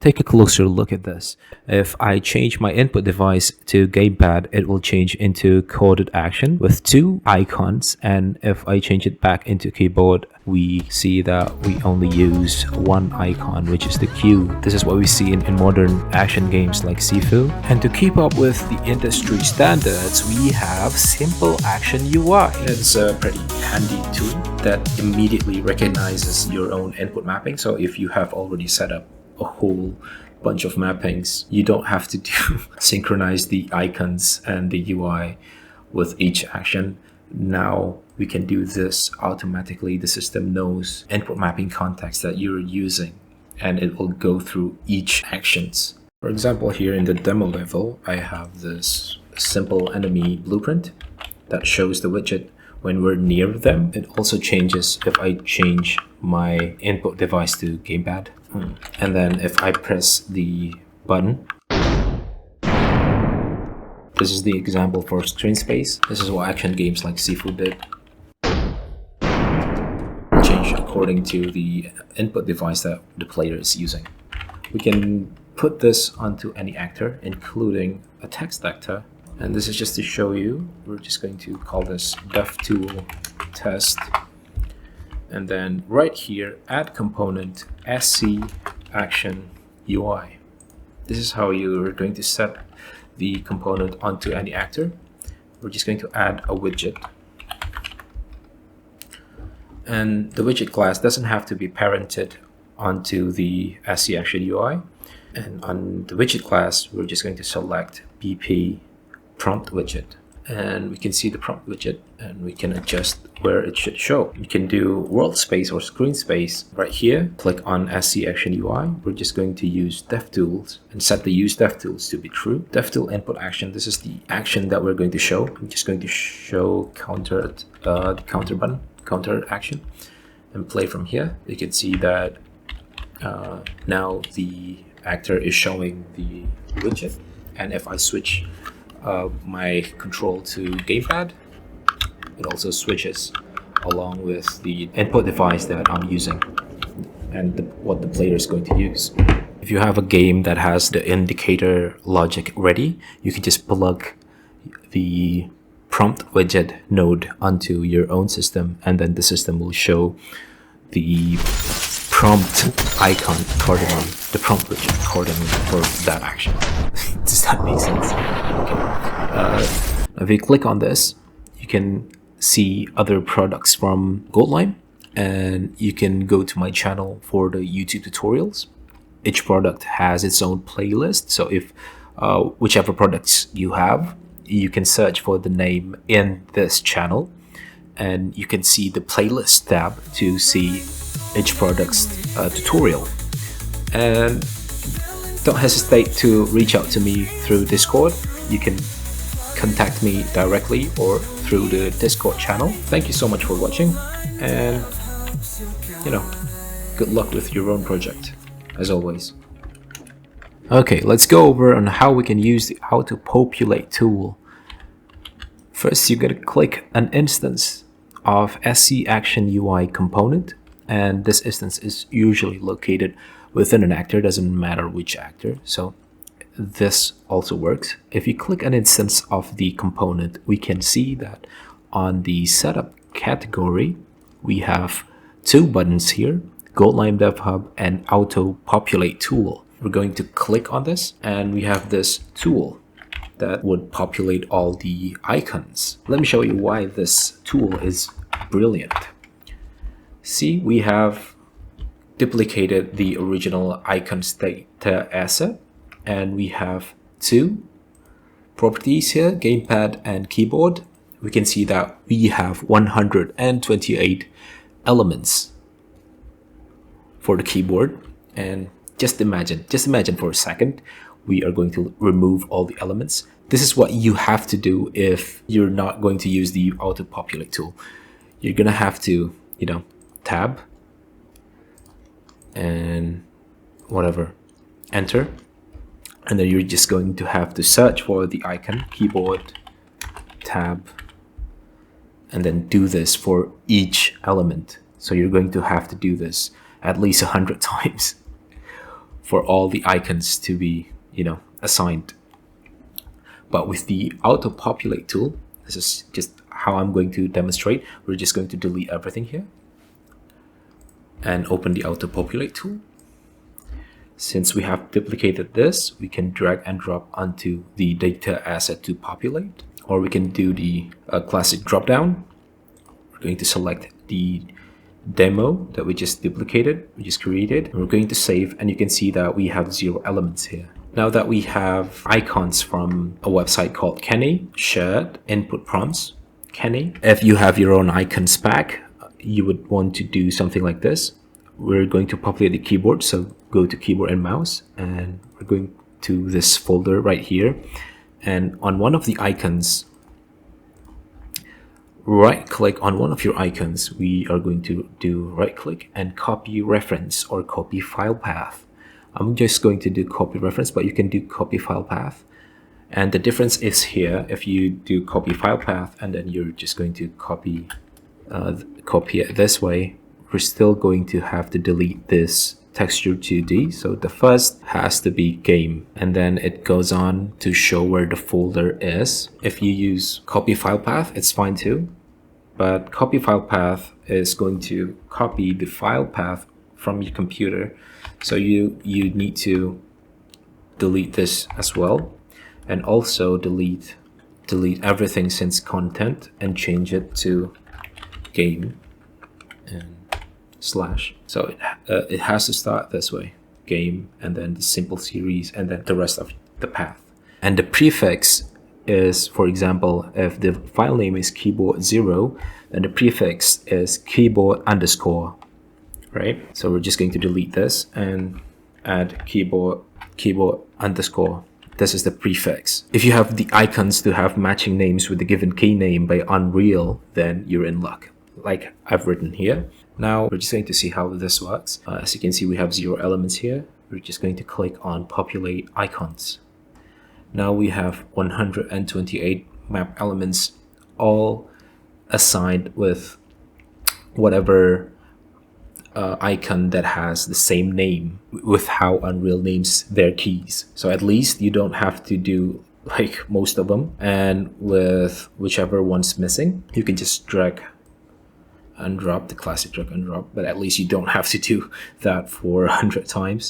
Take a closer look at this. If I change my input device to gamepad, it will change into chorded action with two icons. And if I change it back into keyboard, we see that we only use one icon, which is the Q. This is what we see in modern action games like Sifu. And to keep up with the industry standards, we have Simple Action UI. It's a pretty handy tool that immediately recognizes your own input mapping. So if you have already set up a whole bunch of mappings, you don't have to synchronize the icons and the UI with each action. Now we can do this automatically. The system knows input mapping context that you're using, and it will go through each actions. For example, here in the demo level, I have this simple enemy blueprint that shows the widget when we're near them. It also changes if I change my input device to gamepad. And then if I press the button, this is the example for screen space. This is what action games like Sifu did. Change according to the input device that the player is using. We can put this onto any actor, including a text actor. And this is just to show you. We're just going to call this DevTool test. And then right here, add component SC action UI. This is how you're going to set the component onto any actor. We're just going to add a widget. And the widget class doesn't have to be parented onto the SC action UI. And on the widget class, we're just going to select BP prompt widget. And we can see the prompt widget, and we can adjust where it should show. You can do world space or screen space right here. Click on SC Action UI. We're just going to use DevTools and set the use DevTools to be true. DevTool input action. This is the action that we're going to show. I'm just going to show the counter button, counter action, and play from here. You can see that now the actor is showing the widget, and if I switch my control to gamepad, it also switches along with the input device that I'm using and what the player is going to use. If you have a game that has the indicator logic ready, you can just plug the prompt widget node onto your own system, and then the system will show the prompt icon accordingly, the prompt widget accordingly for that action. Does that make sense? Okay. If you click on this, you can see other products from Goldlime, and you can go to my channel for the YouTube tutorials. Each product has its own playlist, so if whichever products you have, you can search for the name in this channel, and you can see the playlist tab to see each product's tutorial. And don't hesitate to reach out to me through Discord. You can contact me directly or through the Discord channel. Thank you so much for watching, and good luck with your own project, as always. Okay, let's go over on how we can use the auto-populate tool. First, you gotta click an instance of SC Action UI component, and this instance is usually located within an actor, doesn't matter which actor, so this also works. If you click an instance of the component, we can see that on the setup category, we have two buttons here, Goldlime Dev Hub and auto-populate tool. We're going to click on this, and we have this tool that would populate all the icons. Let me show you why this tool is brilliant. See, we have duplicated the original icons data asset, and we have two properties here, gamepad and keyboard. We can see that we have 128 elements for the keyboard, and just imagine for a second, we are going to remove all the elements. This is what you have to do if you're not going to use the auto-populate tool. You're gonna have to, tab and whatever, enter, and then you're just going to have to search for the icon, keyboard, tab, and then do this for each element. So you're going to have to do this at least 100 times for all the icons to be, assigned. But with the auto-populate tool, this is just how I'm going to demonstrate. We're just going to delete everything here and open the auto-populate tool. Since we have duplicated this, we can drag and drop onto the data asset to populate, or we can do the classic drop-down. We're going to select the demo that we just duplicated, we just created, and we're going to save, and you can see that we have 0 elements here. Now that we have icons from a website called Kenny, shared input prompts, Kenny, if you have your own icons pack, you would want to do something like this. We're going to populate the keyboard, so go to keyboard and mouse, and we're going to this folder right here, and on one of the icons, right click on one of your icons. We are going to do right click and copy reference or copy file path. I'm just going to do copy reference, but you can do copy file path. And the difference is here, if you do copy file path and then you're just going to copy it this way, we're still going to have to delete this texture 2D. So the first has to be game, and then it goes on to show where the folder is. If you use copy file path, it's fine too, but copy file path is going to copy the file path from your computer. So you need to delete this as well, and also delete everything since content and change it to game and slash. So it has to start this way, game, and then the simple series, and then the rest of the path. And the prefix is, for example, if the file name is keyboard 0, then the prefix is keyboard underscore, right? So we're just going to delete this and add keyboard underscore. This is the prefix. If you have the icons to have matching names with the given key name by Unreal, then you're in luck, like I've written here. Now we're just going to see how this works. As you can see, we have 0 elements here. We're just going to click on populate icons. Now we have 128 map elements, all assigned with whatever icon that has the same name, with how Unreal names their keys. So at least you don't have to do like most of them, and with whichever one's missing, you can just drag and drop, the classic drag and drop, but at least you don't have to do that for 100 times.